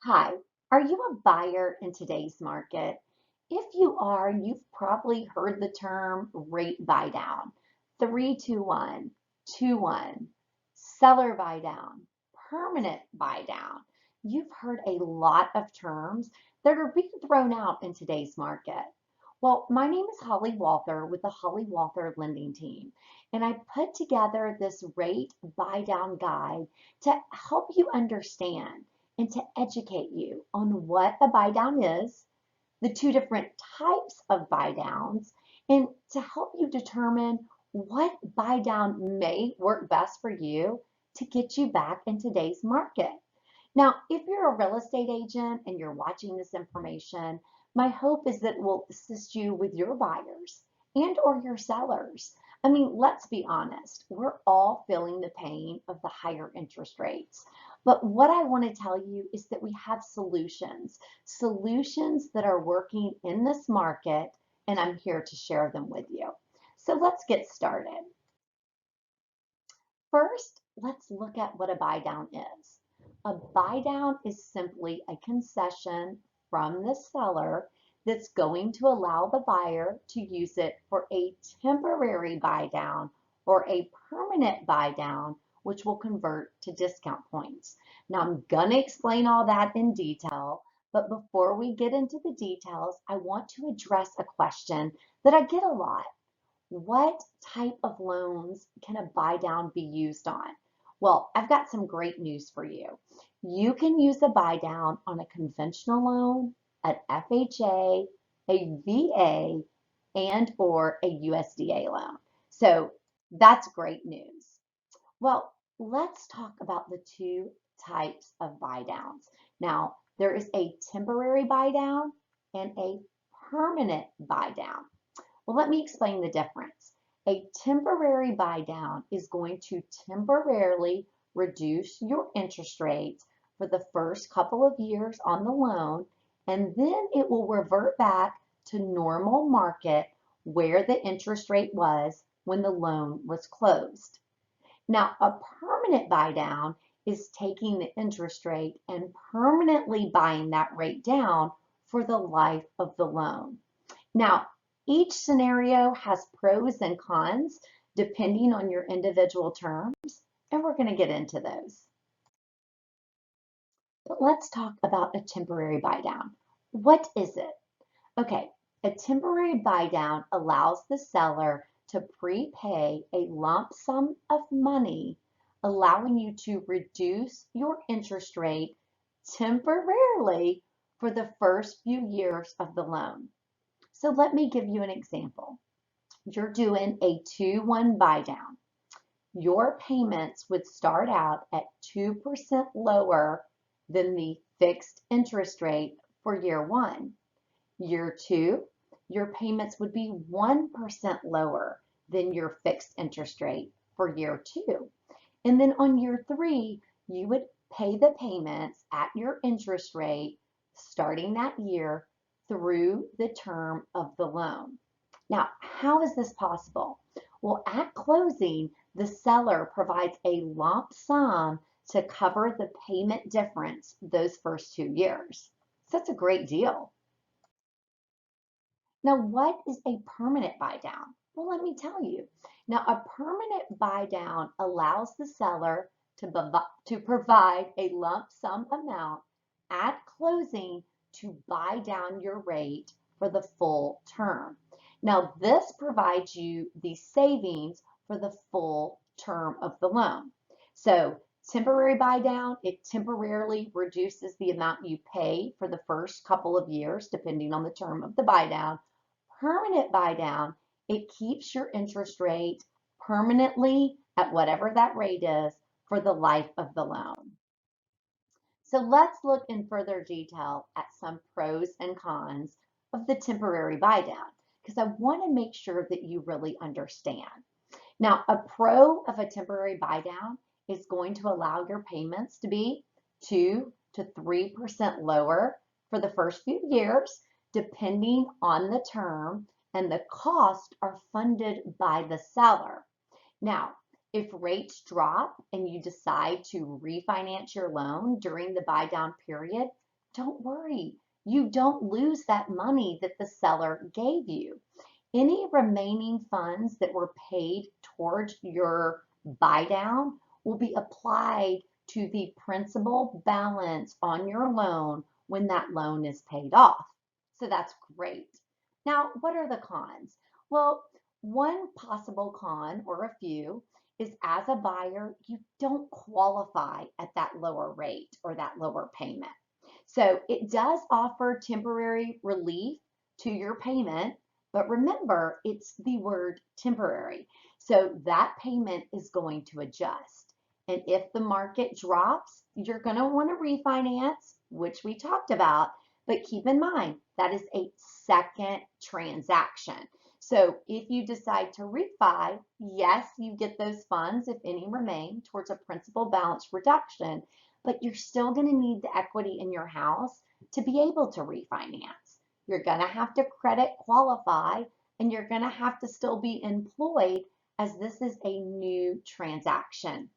Hi, are you a buyer in today's market? If you are, you've probably heard the term rate buy down, 3-2-1, 2-1, seller buy down, permanent buy down. You've heard a lot of terms that are being thrown out in today's market. Well, my name is Holly Walther with the Holly Walther Lending Team, and I put together this rate buy down guide to help you understand and to educate you on what a buy down is, the two different types of buy downs, and to help you determine what buy down may work best for you to get you back in today's market. Now, if you're a real estate agent and you're watching this information, my hope is that it will assist you with your buyers and or your sellers. I mean, let's be honest, we're all feeling the pain of the higher interest rates. But what I want to tell you is that we have solutions that are working in this market, and I'm here to share them with you. So let's get started. First, let's look at what a buy down is. A buy down is simply a concession from the seller that's going to allow the buyer to use it for a temporary buy down or a permanent buy down, which will convert to discount points. Now, I'm going to explain all that in detail, but before we get into the details, I want to address a question that I get a lot. What type of loans can a buy down be used on? Well, I've got some great news for you. You can use a buy down on a conventional loan, an FHA, a VA, and or a USDA loan. So that's great news. Well, let's talk about the two types of buy downs. Now, there is a temporary buy down and a permanent buy down. Well, let me explain the difference. A temporary buy down is going to temporarily reduce your interest rates for the first couple of years on the loan, and then it will revert back to normal market where the interest rate was when the loan was closed. Now, a permanent buy down is taking the interest rate and permanently buying that rate down for the life of the loan. Now, each scenario has pros and cons depending on your individual terms, and we're going to get into those. But let's talk about a temporary buy down. What is it? Okay, a temporary buy down allows the seller to prepay a lump sum of money, allowing you to reduce your interest rate temporarily for the first few years of the loan. So let me give you an example. You're doing a 2-1 buy down. Your payments would start out at 2% lower than the fixed interest rate for year one. Year two, your payments would be 1% lower than your fixed interest rate for year two. And then on year three, you would pay the payments at your interest rate starting that year through the term of the loan. Now, how is this possible? Well, at closing, the seller provides a lump sum to cover the payment difference those first 2 years. So that's a great deal. Now, what is a permanent buy down? Well, let me tell you. Now, a permanent buy down allows the seller to provide a lump sum amount at closing to buy down your rate for the full term. Now, this provides you the savings for the full term of the loan. So, temporary buy down, it temporarily reduces the amount you pay for the first couple of years, depending on the term of the buy down. Permanent buy down, it keeps your interest rate permanently at whatever that rate is for the life of the loan. So let's look in further detail at some pros and cons of the temporary buy down because I want to make sure that you really understand. Now, a pro of a temporary buy down is going to allow your payments to be 2 to 3% lower for the first few years, depending on the term, and the costs are funded by the seller. Now, if rates drop and you decide to refinance your loan during the buy down period, don't worry. You don't lose that money that the seller gave you. Any remaining funds that were paid towards your buy down will be applied to the principal balance on your loan when that loan is paid off. So that's great. Now, what are the cons? Well, one possible con, or a few, is as a buyer, you don't qualify at that lower rate or that lower payment. So it does offer temporary relief to your payment, but remember, it's the word temporary. So that payment is going to adjust. And if the market drops, you're going to want to refinance, which we talked about, but keep in mind that is a second transaction. So if you decide to refi, yes, you get those funds, if any remain, towards a principal balance reduction, but you're still going to need the equity in your house to be able to refinance. You're going to have to credit qualify, and you're going to have to still be employed as this is a new transaction.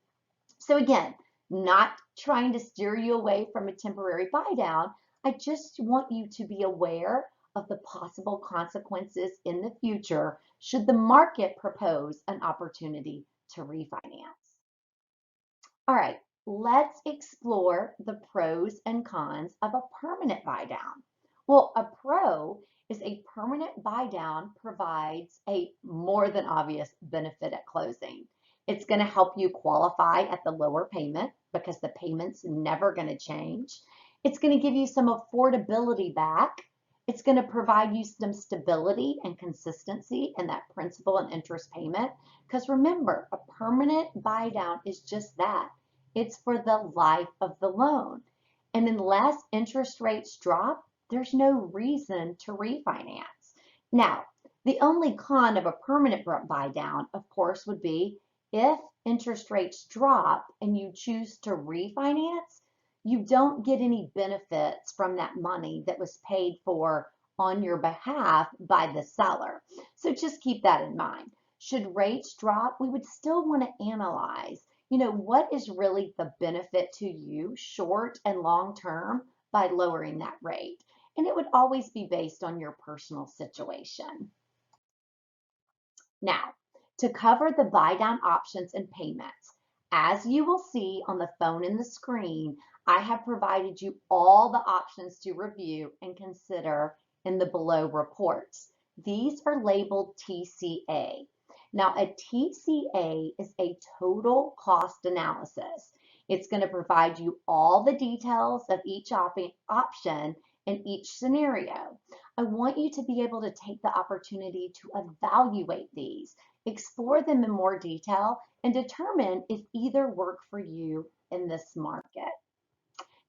So again, not trying to steer you away from a temporary buy down. I just want you to be aware of the possible consequences in the future should the market propose an opportunity to refinance. All right, let's explore the pros and cons of a permanent buy down. Well, a pro is a permanent buy down provides a more than obvious benefit at closing. It's going to help you qualify at the lower payment because the payment's never going to change. It's going to give you some affordability back. It's going to provide you some stability and consistency in that principal and interest payment. Because remember, a permanent buy down is just that. It's for the life of the loan. And unless interest rates drop, there's no reason to refinance. Now, the only con of a permanent buy down, of course, would be if interest rates drop and you choose to refinance, you don't get any benefits from that money that was paid for on your behalf by the seller. So just keep that in mind. Should rates drop, we would still want to analyze, what is really the benefit to you short and long term by lowering that rate? And it would always be based on your personal situation. Now, to cover the buy down options and payments, as you will see on the phone and the screen, I have provided you all the options to review and consider in the below reports. These are labeled TCA. Now, a TCA is a total cost analysis. It's going to provide you all the details of each option in each scenario. I want you to be able to take the opportunity to evaluate these, explore them in more detail, and determine if either work for you in this market.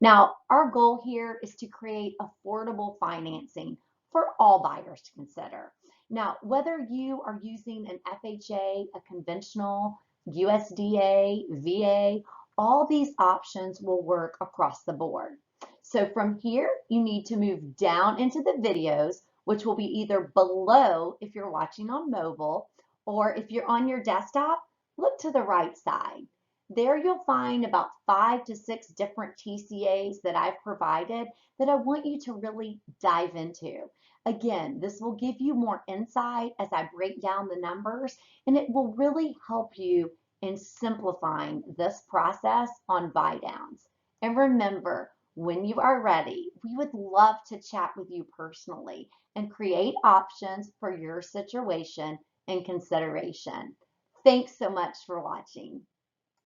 Now, our goal here is to create affordable financing for all buyers to consider. Now, whether you are using an FHA, a conventional, USDA, VA, all these options will work across the board. So from here, you need to move down into the videos, which will be either below if you're watching on mobile, or if you're on your desktop, look to the right side. There you'll find about 5 to 6 different TCAs that I've provided that I want you to really dive into. Again, this will give you more insight as I break down the numbers, and it will really help you in simplifying this process on buy downs. And remember, when you are ready, we would love to chat with you personally and create options for your situation and consideration. Thanks so much for watching.